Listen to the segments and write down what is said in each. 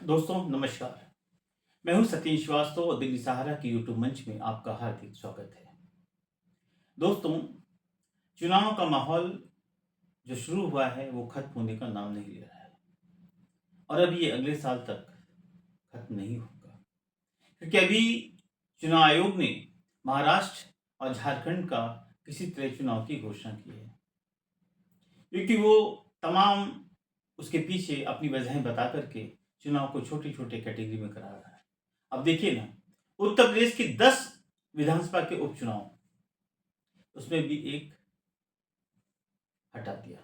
दोस्तों नमस्कार। मैं हूं सतीश श्रीवास्तव और दिल्ली सहारा के यूट्यूब मंच में आपका हार्दिक स्वागत है। दोस्तों, चुनाव का माहौल जो शुरू हुआ है वो खत्म होने का नाम नहीं ले रहा है और अब ये अगले साल तक खत्म नहीं होगा, क्योंकि अभी चुनाव आयोग ने महाराष्ट्र और झारखंड का किसी तरह चुनाव की घोषणा की है, क्योंकि वो तमाम उसके पीछे अपनी वजहें बता करके चुनाव को छोटे छोटे कैटेगरी में करा रहा है। अब देखिए ना, उत्तर प्रदेश के 10 विधानसभा के उपचुनाव, उसमें भी एक हटा दिया।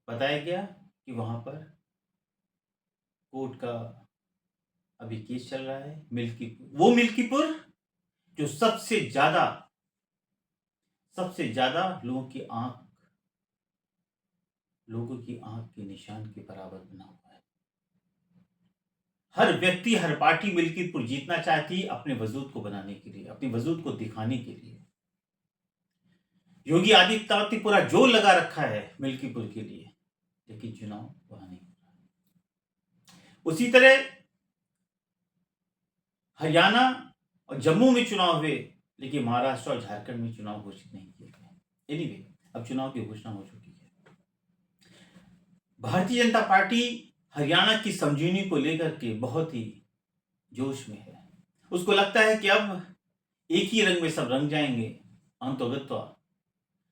बताया गया कि वहां पर कोर्ट का अभी केस चल रहा है। मिल्कीपुर जो सबसे ज्यादा लोगों की आंख के निशान के बराबर बना हुआ है। हर व्यक्ति, हर पार्टी मिल्कीपुर जीतना चाहती है अपने वजूद को बनाने के लिए, अपने वजूद को दिखाने के लिए। योगी आदित्यनाथ ने पूरा जोर लगा रखा है मिल्कीपुर के लिए, लेकिन चुनाव वहां नहीं हो रहा। उसी तरह हरियाणा और जम्मू में चुनाव हुए, लेकिन महाराष्ट्र और झारखंड में चुनाव घोषित नहीं किए गए। एनीवे, अब चुनाव की घोषणा हो चुकी है। भारतीय जनता पार्टी हरियाणा की समझौते को लेकर के बहुत ही जोश में है। उसको लगता है कि अब एक ही रंग में सब रंग जाएंगे, अंतोगत्वा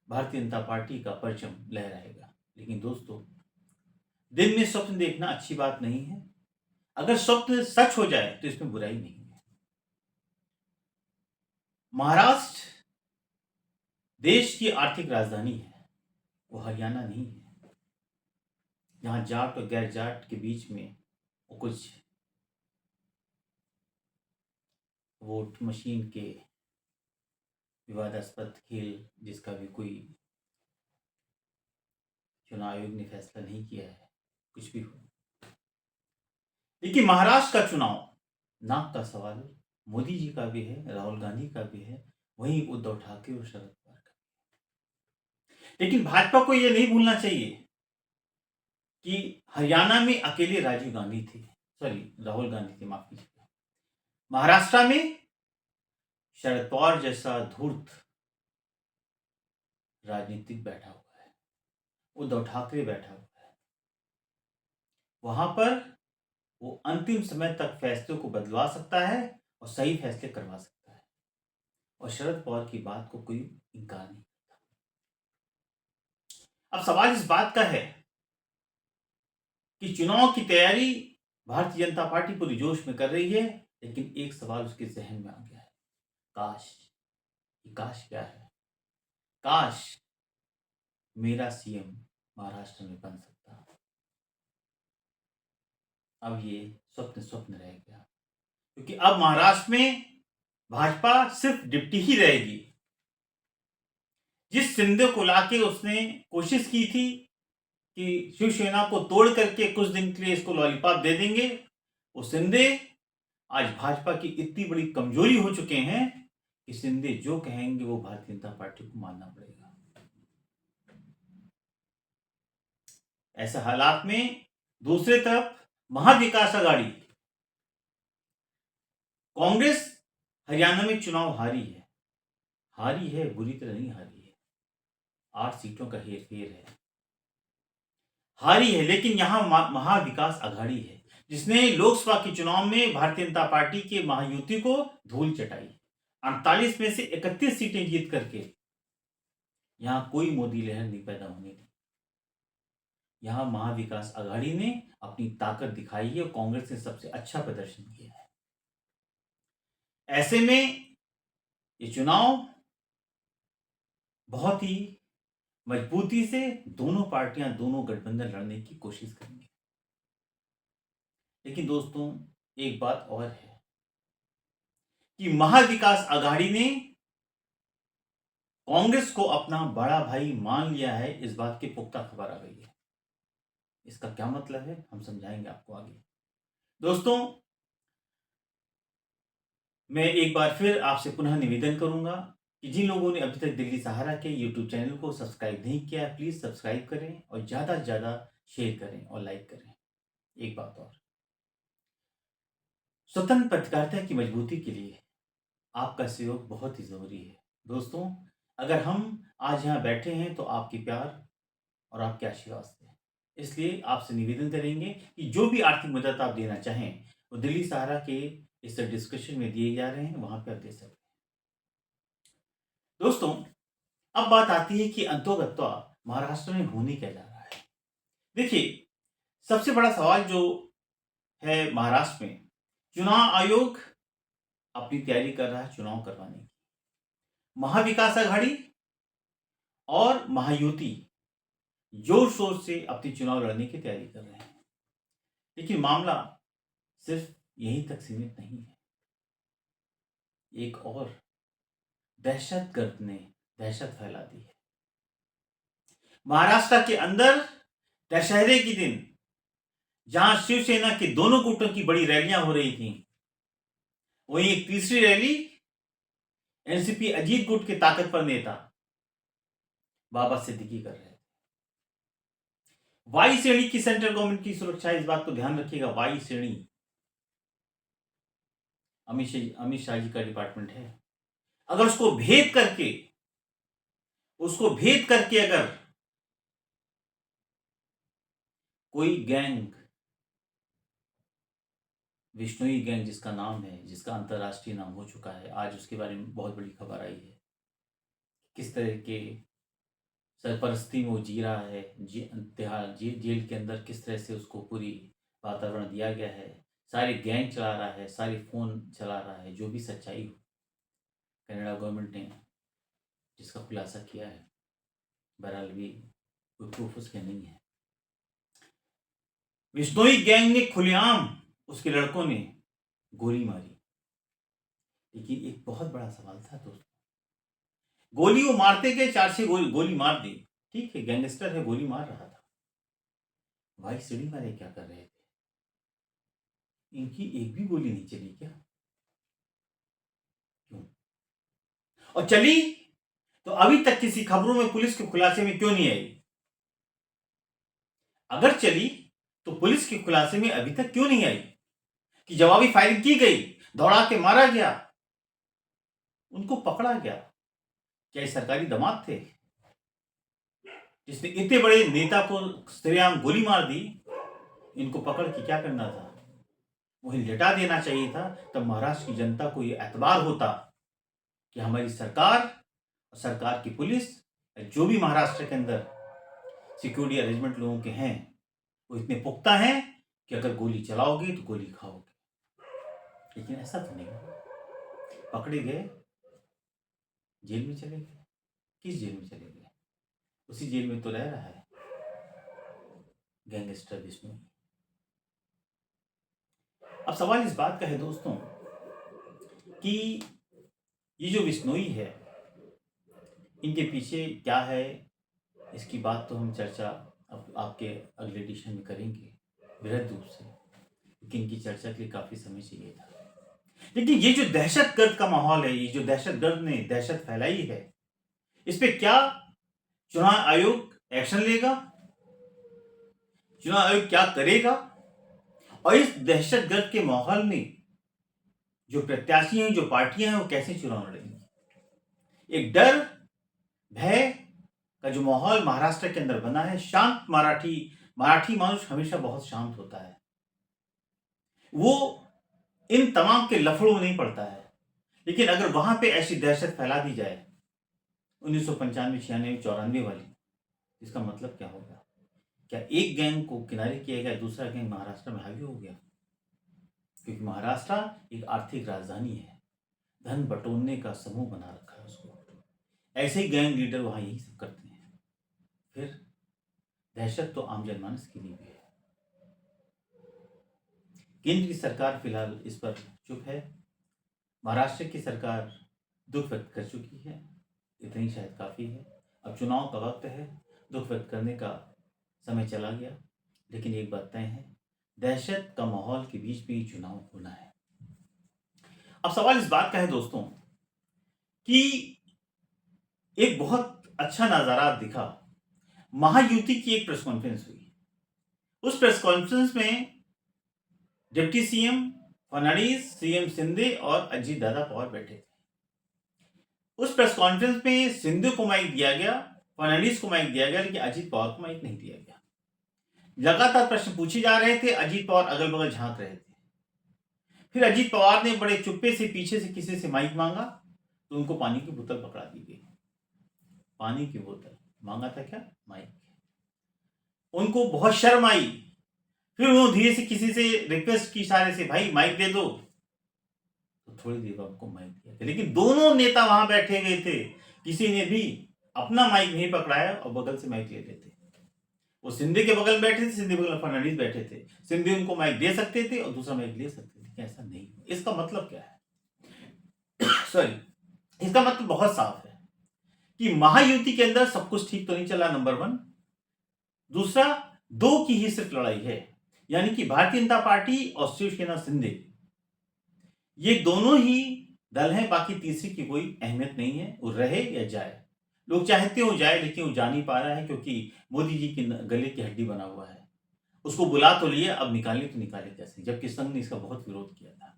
भारतीय जनता पार्टी का परचम लहराएगा। लेकिन दोस्तों, दिन में स्वप्न देखना अच्छी बात नहीं है। अगर स्वप्न सच हो जाए तो इसमें बुराई नहीं है। महाराष्ट्र देश की आर्थिक राजधानी है, वो हरियाणा नहीं है। जहां जाट और गैर जाट के बीच में वो कुछ वोट मशीन के विवादास्पद खेल, जिसका भी कोई चुनाव आयोग ने फैसला नहीं किया है, कुछ भी हो। लेकिन महाराष्ट्र का चुनाव नाक का सवाल मोदी जी का भी है, राहुल गांधी का भी है, वहीं उद्धव ठाकरे और शरद पवार का। लेकिन भाजपा को यह नहीं भूलना चाहिए कि हरियाणा में अकेले राहुल गांधी थे, माफ कीजिएगा। महाराष्ट्र में शरद पवार जैसा धूर्त राजनीतिक बैठा हुआ है, उद्धव ठाकरे बैठा हुआ है। वहां पर वो अंतिम समय तक फैसलों को बदलवा सकता है और सही फैसले करवा सकता है, और शरद पवार की बात को कोई इनकार नहीं करता। अब सवाल इस बात का है कि चुनाव की तैयारी भारतीय जनता पार्टी पूरी जोश में कर रही है, लेकिन एक सवाल उसके जहन में आ गया है। काश, ये काश क्या है? काश मेरा सीएम महाराष्ट्र में बन सकता। अब ये स्वप्न स्वप्न रह गया, क्योंकि अब महाराष्ट्र में भाजपा सिर्फ डिप्टी ही रहेगी। जिस शिंदे को लाके उसने कोशिश की थी कि शिवसेना को तोड़ करके कुछ दिन के लिए इसको लॉलीपॉप दे देंगे, वो शिंदे आज भाजपा की इतनी बड़ी कमजोरी हो चुके हैं कि शिंदे जो कहेंगे वो भारतीय जनता पार्टी को मानना पड़ेगा। ऐसे हालात में दूसरी तरफ महाविकास आघाड़ी कांग्रेस हरियाणा में चुनाव हारी है, बुरी तरह नहीं हारी है। 8 सीटों का हेरफेर है, हारी है। लेकिन यहां महाविकास आघाड़ी है, जिसने लोकसभा के चुनाव में भारतीय जनता पार्टी के महायुति को धूल चटाई। 48 में से 31 सीटें जीत करके यहां कोई मोदी लहर नहीं पैदा होने दी। यहां महाविकास आघाड़ी ने अपनी ताकत दिखाई है और कांग्रेस ने सबसे अच्छा प्रदर्शन किया है। ऐसे में ये चुनाव बहुत ही मजबूती से दोनों पार्टियां, दोनों गठबंधन लड़ने की कोशिश करेंगे। लेकिन दोस्तों, एक बात और है कि महाविकास आघाड़ी ने कांग्रेस को अपना बड़ा भाई मान लिया है, इस बात की पुख्ता खबर आ गई है। इसका क्या मतलब है, हम समझाएंगे आपको आगे। दोस्तों, मैं एक बार फिर आपसे पुनः निवेदन करूंगा कि जिन लोगों ने अभी तक दिल्ली सहारा के यूट्यूब चैनल को सब्सक्राइब नहीं किया है, प्लीज सब्सक्राइब करें और ज्यादा से ज्यादा शेयर करें और लाइक करें। एक बात और, स्वतंत्र पत्रकारिता की मजबूती के लिए आपका सहयोग बहुत ही ज़रूरी है। दोस्तों, अगर हम आज यहाँ बैठे हैं तो आपके प्यार और आपके आशीर्वाद से। इसलिए आपसे निवेदन करेंगे कि जो भी आर्थिक मदद आप देना चाहें, वो दिल्ली सहारा के इस डिस्क्रिप्शन में दिए जा रहे हैं, वहाँ पे आप दे सकते हैं। दोस्तों, अब बात आती है कि अंतोगत्वा महाराष्ट्र में होने क्या जा रहा है। देखिए, सबसे बड़ा सवाल जो है महाराष्ट्र में, चुनाव आयोग अपनी तैयारी कर रहा है चुनाव करवाने की। महाविकास आघाड़ी और महायुति जोर शोर से अपनी चुनाव लड़ने की तैयारी कर रहे हैं। लेकिन मामला सिर्फ यहीं तक सीमित नहीं है। एक और दहशतगर्द ने दहशत फैला दी है। महाराष्ट्र के अंदर दशहरे के दिन जहां शिवसेना के दोनों गुटों की बड़ी रैलियां हो रही थी, वहीं एक तीसरी रैली एनसीपी अजीत गुट के ताकतवर नेता बाबा सिद्दीकी कर रहे थे। वाई श्रेणी की सेंट्रल गवर्नमेंट की सुरक्षा, इस बात को ध्यान रखिएगा, वाई श्रेणी अमित शाह जी का डिपार्टमेंट है। अगर उसको भेद करके अगर कोई गैंग, विश्नोई गैंग जिसका नाम है, जिसका अंतरराष्ट्रीय नाम हो चुका है, आज उसके बारे में बहुत बड़ी खबर आई है, किस तरह के सरपरस्ती में वो जी रहा है, जेल के अंदर किस तरह से उसको पूरी वातावरण दिया गया है, सारे गैंग चला रहा है, सारे फोन चला रहा है। जो भी सच्चाई हो, कनाडा गवर्नमेंट ने जिसका खुलासा किया है, बहरहाल भी कोई प्रूफ उसके नहीं है। विश्नोई गैंग ने खुलेआम उसके लड़कों ने गोली मारी। लेकिन एक बहुत बड़ा सवाल था दोस्तों, गोली वो मारते गए, 4-6 गोली मार दी, ठीक है, गैंगस्टर है, गोली मार रहा था। भाई सीढ़ी वाले क्या कर रहे थे? इनकी एक भी गोली नहीं चली क्या? क्यों? और चली तो अभी तक किसी खबरों में, पुलिस के खुलासे में क्यों नहीं आई? अगर चली तो पुलिस के खुलासे में अभी तक क्यों नहीं आई कि जवाबी फायरिंग की गई, दौड़ा के मारा गया, उनको पकड़ा गया? क्या ये सरकारी दामाद थे जिसने इतने बड़े नेता को सरेआम गोली मार दी? इनको पकड़ के क्या करना था? वहीं लिटा देना चाहिए था। तब महाराष्ट्र की जनता को यह एतबार होता कि हमारी सरकार और सरकार की पुलिस, जो भी महाराष्ट्र के अंदर सिक्योरिटी अरेंजमेंट लोगों के हैं, वो इतने पुख्ता हैं कि अगर गोली चलाओगे तो गोली खाओगे। लेकिन ऐसा तो नहीं, पकड़े गए, जेल में चले गए। किस जेल में चले गए? उसी जेल में तो रह रहा है गैंगस्टर विष्णु। अब सवाल इस बात का है दोस्तों कि ये जो विश्नोई है, इनके पीछे क्या है, इसकी बात तो हम चर्चा अब आपके अगले एडिशन में करेंगे बृहद रूप से, क्योंकि इनकी चर्चा के लिए काफी समय चाहिए था। लेकिन ये जो दहशतगर्द का माहौल है, ये जो दहशतगर्द ने दहशत फैलाई है, इस पे क्या चुनाव आयोग एक्शन लेगा? चुनाव आयोग क्या करेगा? और इस दहशतगर्द के माहौल में जो प्रत्याशी हैं, जो पार्टियां हैं, वो कैसे चुनाव लड़ेंगी? एक डर, भय का जो माहौल महाराष्ट्र के अंदर बना है। शांत मराठी मानुष हमेशा बहुत शांत होता है, वो इन तमाम के लफड़ों में नहीं पड़ता है। लेकिन अगर वहां पे ऐसी दहशत फैला दी जाए 1995, 96, 94 वाली, इसका मतलब क्या होगा? क्या एक गैंग को किनारे किया गया, दूसरा गैंग महाराष्ट्र में हावी हो गया? क्योंकि महाराष्ट्र एक आर्थिक राजधानी है, धन बटोरने का समूह बना रखा है उसको। ऐसे ही गैंग लीडर वहां यही सब करते हैं। फिर दहशत तो आम जनमानस की नींव है। केंद्र की सरकार फिलहाल इस पर चुप है। महाराष्ट्र की सरकार दुख व्यक्त कर चुकी है, इतनी शायद काफी है। अब चुनाव का वक्त है, दुख व्यक्त करने का समय चला गया। लेकिन एक बात तय है, दहशत का माहौल के बीच भी चुनाव होना है। अब सवाल इस बात का है दोस्तों कि एक बहुत अच्छा नजारा दिखा, महायुति की एक प्रेस कॉन्फ्रेंस हुई। उस प्रेस कॉन्फ्रेंस में deputy CM Fadnavis, CM Shinde और अजीत दादा पवार बैठे थे। उस प्रेस कॉन्फ्रेंस में शिंदे को माइक दिया गया, फडणवीस को माइक दिया गया, लेकिन अजीत पवार को माइक नहीं दिया गया। लगातार प्रश्न पूछे जा रहे थे, अजीत पवार अगल बगल झांक रहे थे। फिर अजीत पवार ने बड़े चुप्पे से पीछे से किसी से माइक मांगा तो उनको पानी की बोतल पकड़ा दी गई। पानी की बोतल मांगा था, क्या माइक। उनको बहुत शर्म आई। फिर उन्होंने धीरे से किसी से रिक्वेस्ट की, इशारे से, भाई माइक दे दो। तो थोड़ी देर बाद उनको माइक दिया गया, लेकिन दोनों नेता वहां बैठे हुए थे, किसी ने भी अपना माइक नहीं पकड़ाया और बगल से माइक ले लेते। वो सिंधे के बगल में बैठे थे, सिंधे बगल फडणवीस बैठे थे। सिंधे उनको माइक दे सकते थे और दूसरा माइक ले सकते थे, ऐसा नहीं। इसका मतलब क्या है? सॉरी, इसका मतलब बहुत साफ है कि महायुति के अंदर सब कुछ ठीक तो नहीं चला, नंबर वन। दूसरा, दो की ही सिर्फ लड़ाई है, यानी कि भारतीय जनता पार्टी और शिवसेना शिंदे, ये दोनों ही दल हैं। बाकी तीसरी की कोई अहमियत नहीं है, वो रहे या जाए। लोग चाहते हो जाए, लेकिन वो जा नहीं पा रहा है क्योंकि मोदी जी के गले की हड्डी बना हुआ है। उसको बुला तो लिए, अब निकालने तो निकाले कैसे, जबकि संघ ने इसका बहुत विरोध किया था।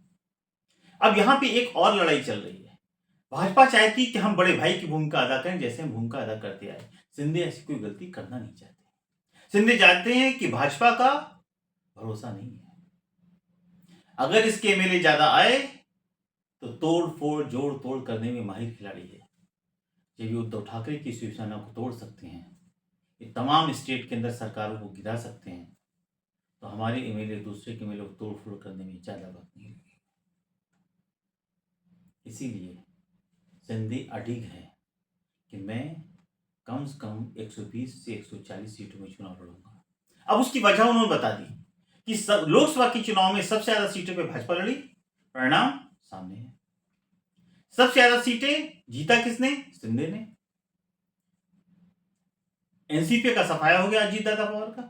अब यहां पे एक और लड़ाई चल रही है। भाजपा चाहती कि हम बड़े भाई की भूमिका अदा करें, जैसे हम भूमिका अदा करते आए। शिंदे ऐसी कोई गलती करना नहीं चाहते। शिंदे जानते हैं कि भाजपा का भरोसा नहीं है। अगर इसके एमएलए ज्यादा आए तो तोड़ फोड़ जोड़ तोड़ करने में माहिर खिलाड़ी है। जब ये उद्धव ठाकरे की शिवसेना को तोड़ सकते हैं, ये तमाम स्टेट के अंदर सरकारों को गिरा सकते हैं, तो हमारे एमएलए दूसरे के एमएलए को तोड़ फोड़ करने में ज्यादा वक्त नहीं लगेगा। इसीलिए शिंदे अडिग है कि मैं कम से कम 120 से 140 सीटों में चुनाव लड़ूंगा। अब उसकी वजह उन्होंने बता दी कि लोकसभा के चुनाव में सबसे ज्यादा सीटों पे भाजपा लड़ी, परिणाम सामने है। सबसे ज्यादा सीटें जीता किसने? शिंदे ने। एनसीपी का सफाया हो गया अजीत दादा पवार का।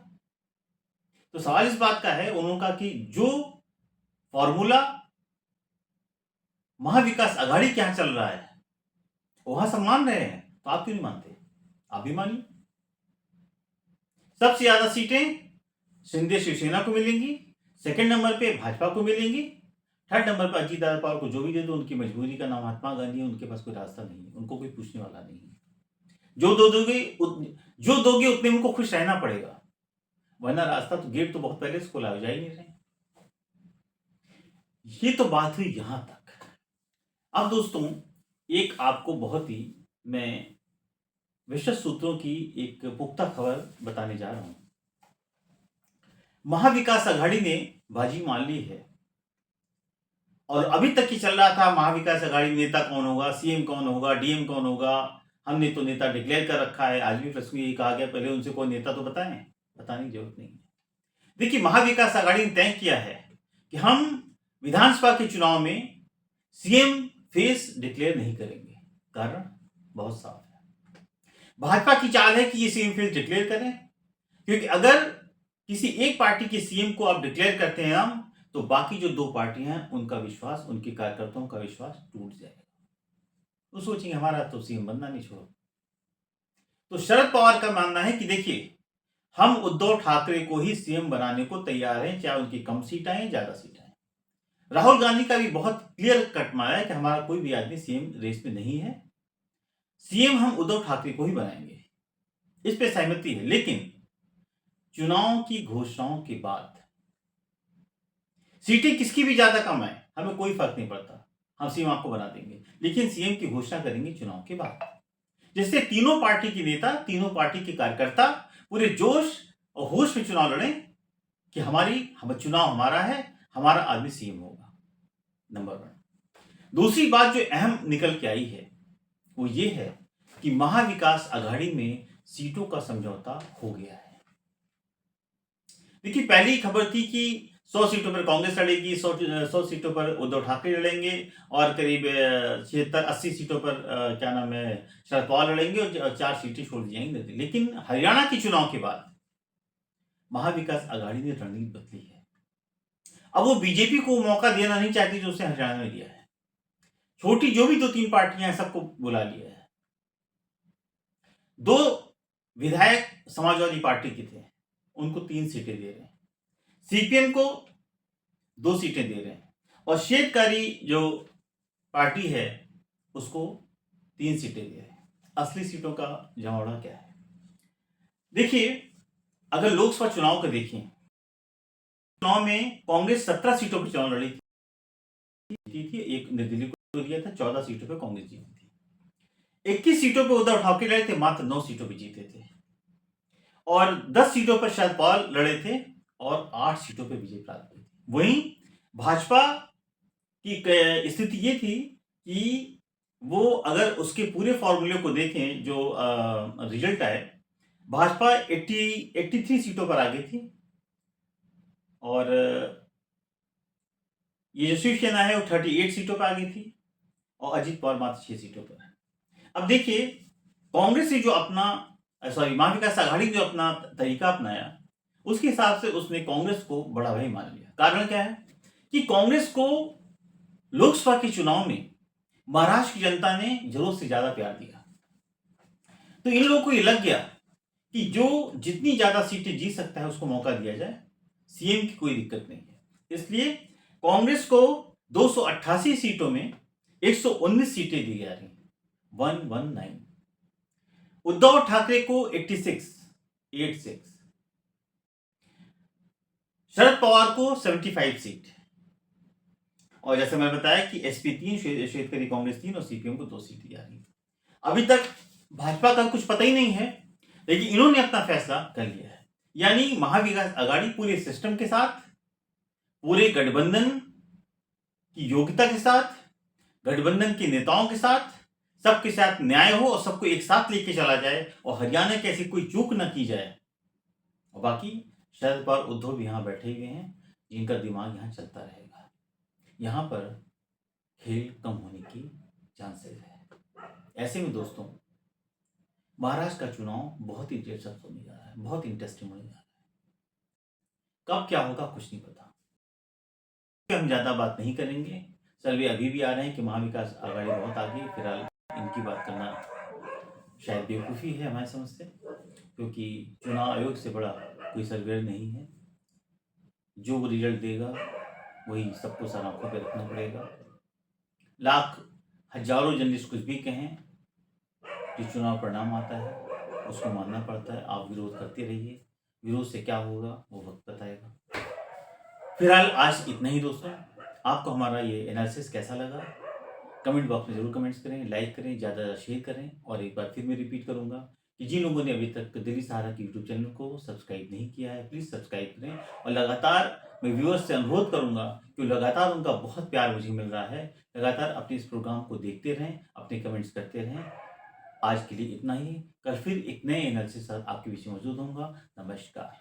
तो सवाल इस बात का है, उन्होंने कहा कि जो फॉर्मूला महाविकास आघाड़ी के यहां चल रहा है वहां सब मान रहे हैं, तो आप क्यों नहीं मानते? आप भी मानिए। सबसे ज्यादा सीटें शिंदे शिवसेना को मिलेंगी, सेकंड नंबर पे भाजपा को मिलेंगी, थर्ड नंबर पर अजीत दादा पवार को जो भी दे दो, उनकी मजबूरी का नाम महात्मा गांधी है, उनके पास कोई रास्ता नहीं है, उनको कोई पूछने वाला नहीं है। जो दोगे उतने उनको खुश रहना पड़ेगा, वरना रास्ता तो गेट तो बहुत पहले से खुला हो जा ही नहीं रहे। ये तो बात हुई यहां तक। अब दोस्तों, एक आपको बहुत ही मैं विशेष सूत्रों की एक पुख्ता खबर बताने जा रहा हूं। महाविकास आघाड़ी ने बाजी मान ली है और अभी तक ही चल रहा था महाविकास आघाड़ी नेता कौन होगा, सीएम कौन होगा, डीएम कौन होगा। हमने तो नेता डिक्लेयर कर रखा है। आज भी प्रश्न यही कहा गया, पहले उनसे कोई नेता तो बताएं। बताने की जरूरत नहीं है। देखिए, महाविकास आघाड़ी ने तय किया है कि हम विधानसभा के चुनाव में सीएम फेस डिक्लेयर नहीं करेंगे। कारण बहुत साफ है। भाजपा की चाल है कि ये सीएम फेस डिक्लेयर करें, क्योंकि अगर किसी एक पार्टी के सीएम को आप डिक्लेयर करते हैं हम, तो बाकी जो दो पार्टियां हैं उनका विश्वास, उनके कार्यकर्ताओं का विश्वास टूट जाएगा। तो सोचेंगे हमारा तो सीएम बनना नहीं, छोड़ो। तो शरद पवार का मानना है कि देखिए, हम उद्धव ठाकरे को ही सीएम बनाने को तैयार हैं, चाहे उनकी कम सीट आए ज्यादा सीट आए। राहुल गांधी का भी बहुत क्लियर कट माना है कि हमारा कोई भी आदमी सीएम रेस में नहीं है, सीएम हम उद्धव ठाकरे को ही बनाएंगे। इस पे सहमति है। लेकिन चुनाव की घोषणाओं के बाद सीटें किसकी भी ज्यादा कम है, हमें कोई फर्क नहीं पड़ता, हम सीएम आपको बना देंगे। लेकिन सीएम की घोषणा करेंगे चुनाव के बाद, जिससे तीनों पार्टी के नेता, तीनों पार्टी के कार्यकर्ता पूरे जोश और होश में चुनाव लड़ें कि हम चुनाव हमारा है, हमारा आदमी सीएम होगा। Number one. दूसरी बात जो अहम निकल के आई है वो ये है कि महाविकास आघाड़ी में सीटों का समझौता हो गया है। देखिए, पहली खबर थी कि 100 सीटों पर कांग्रेस लड़ेगी, 100 सीटों पर उद्धव ठाकरे लड़ेंगे और करीब 76-80 सीटों पर क्या नाम है, शरद पवार लड़ेंगे और 4 सीटें छोड़ दी जाएंगी। लेकिन हरियाणा के चुनाव के बाद महाविकास आघाड़ी ने रणनीति बदली है। अब वो बीजेपी को मौका देना नहीं चाहती जो उसने हरियाणा में दिया है। छोटी जो भी 2-3 पार्टियां हैं सबको बुला लिया है। 2 विधायक समाजवादी पार्टी के थे, उनको 3 सीटें दे रहे हैं। सीपीएम को 2 सीटें दे रहे हैं और शेतकारी जो पार्टी है उसको 3 सीटें दिया है। असली सीटों का जमावड़ा क्या है? देखिए, अगर लोकसभा चुनाव को देखें, चुनाव में कांग्रेस 17 सीटों पर चुनाव लड़ी थी, एक निर्दलीय को दिया था, 14 सीटों पर कांग्रेस जीती थी। 21 सीटों पर उद्धव ठाकरे लड़े थे, मात्र 9 सीटों पर जीते थे। और 10 सीटों पर शरद पवार लड़े थे और 8 सीटों पर विजय प्राप्त हुई थी। वहीं भाजपा की स्थिति ये थी कि वो अगर उसके पूरे फॉर्मूले को देखें, जो रिजल्ट आए, भाजपा 83 सीटों पर आगे थी और ये जो शिवसेना है वो 38 सीटों पर आगे थी और अजीत पवार मात्र 6 सीटों पर है। अब देखिए, कांग्रेस ने जो अपना महाविकास आघाड़ी ने जो अपना तरीका अपनाया, उसके हिसाब से उसने कांग्रेस को बड़ा भाई मान लिया। कारण क्या है कि कांग्रेस को लोकसभा के चुनाव में महाराष्ट्र की जनता ने जरूरत से ज्यादा प्यार दिया, तो इन लोगों को ये लग गया कि जो जितनी ज्यादा सीटें जीत सकता है उसको मौका दिया जाए, सीएम की कोई दिक्कत नहीं है। इसलिए कांग्रेस को 288 सीटों में 119 सीटें दी जा रही, 119। उद्धव ठाकरे को 86, शरद पवार को 75 सीट, और जैसे मैंने बताया कि एसपी 3, शेतकरी कांग्रेस 3 और सीपीएम को 2 सीट दी जा रही। अभी तक भाजपा का कुछ पता ही नहीं है, लेकिन इन्होंने अपना फैसला कर लिया है। यानी महाविकास आघाड़ी पूरे सिस्टम के साथ, पूरे गठबंधन की योग्यता के साथ, गठबंधन के नेताओं के साथ, सबके साथ न्याय हो और सबको एक साथ लेके चला जाए और हरियाणा की ऐसी कोई चूक न की जाए। और बाकी शरद पवार, उद्धव भी यहां बैठे हुए हैं, जिनका दिमाग यहां चलता रहेगा। यहां पर खेल कम होने की चांसेस है। ऐसे में दोस्तों, महाराष्ट्र का चुनाव बहुत ही दिलचस्प होने जा रहा है, बहुत इंटरेस्टिंग होने जा रहा है। कब क्या होगा कुछ नहीं पता, हम ज्यादा बात नहीं करेंगे। सर्वे अभी भी आ रहे हैं कि महाविकास आघाड़ी बहुत आगे। फिलहाल इनकी बात करना शायद बेवकूफ़ी है हमारे समझ से, क्योंकि चुनाव आयोग से बड़ा कोई सर्वे नहीं है। जो वो रिजल्ट देगा वही सबको सर आंखों पर रखना पड़ेगा। लाख हजारों जर्नलिस्ट कुछ भी कहें, जो चुनाव परिणाम आता है उसको मानना पड़ता है। आप विरोध करते रहिए, विरोध से क्या होगा वो वक्त बताएगा। फिलहाल आज इतना ही दोस्तों। आपको हमारा ये एनालिसिस कैसा लगा, कमेंट बॉक्स में जरूर कमेंट्स करें, लाइक करें, ज़्यादा शेयर करें। और एक बार फिर मैं रिपीट करूंगा कि जिन लोगों ने अभी तक दिल्ली सहारा के यूट्यूब चैनल को सब्सक्राइब नहीं किया है, प्लीज़ सब्सक्राइब करें। और लगातार मैं व्यूअर्स से अनुरोध करूंगा कि लगातार उनका बहुत प्यार मुझे मिल रहा है, लगातार अपने इस प्रोग्राम को देखते रहें, अपने कमेंट्स करते रहें। आज के लिए इतना ही। कल फिर एक नए एनालिसिस के साथ आपके बीच में मौजूद होऊंगा। नमस्कार।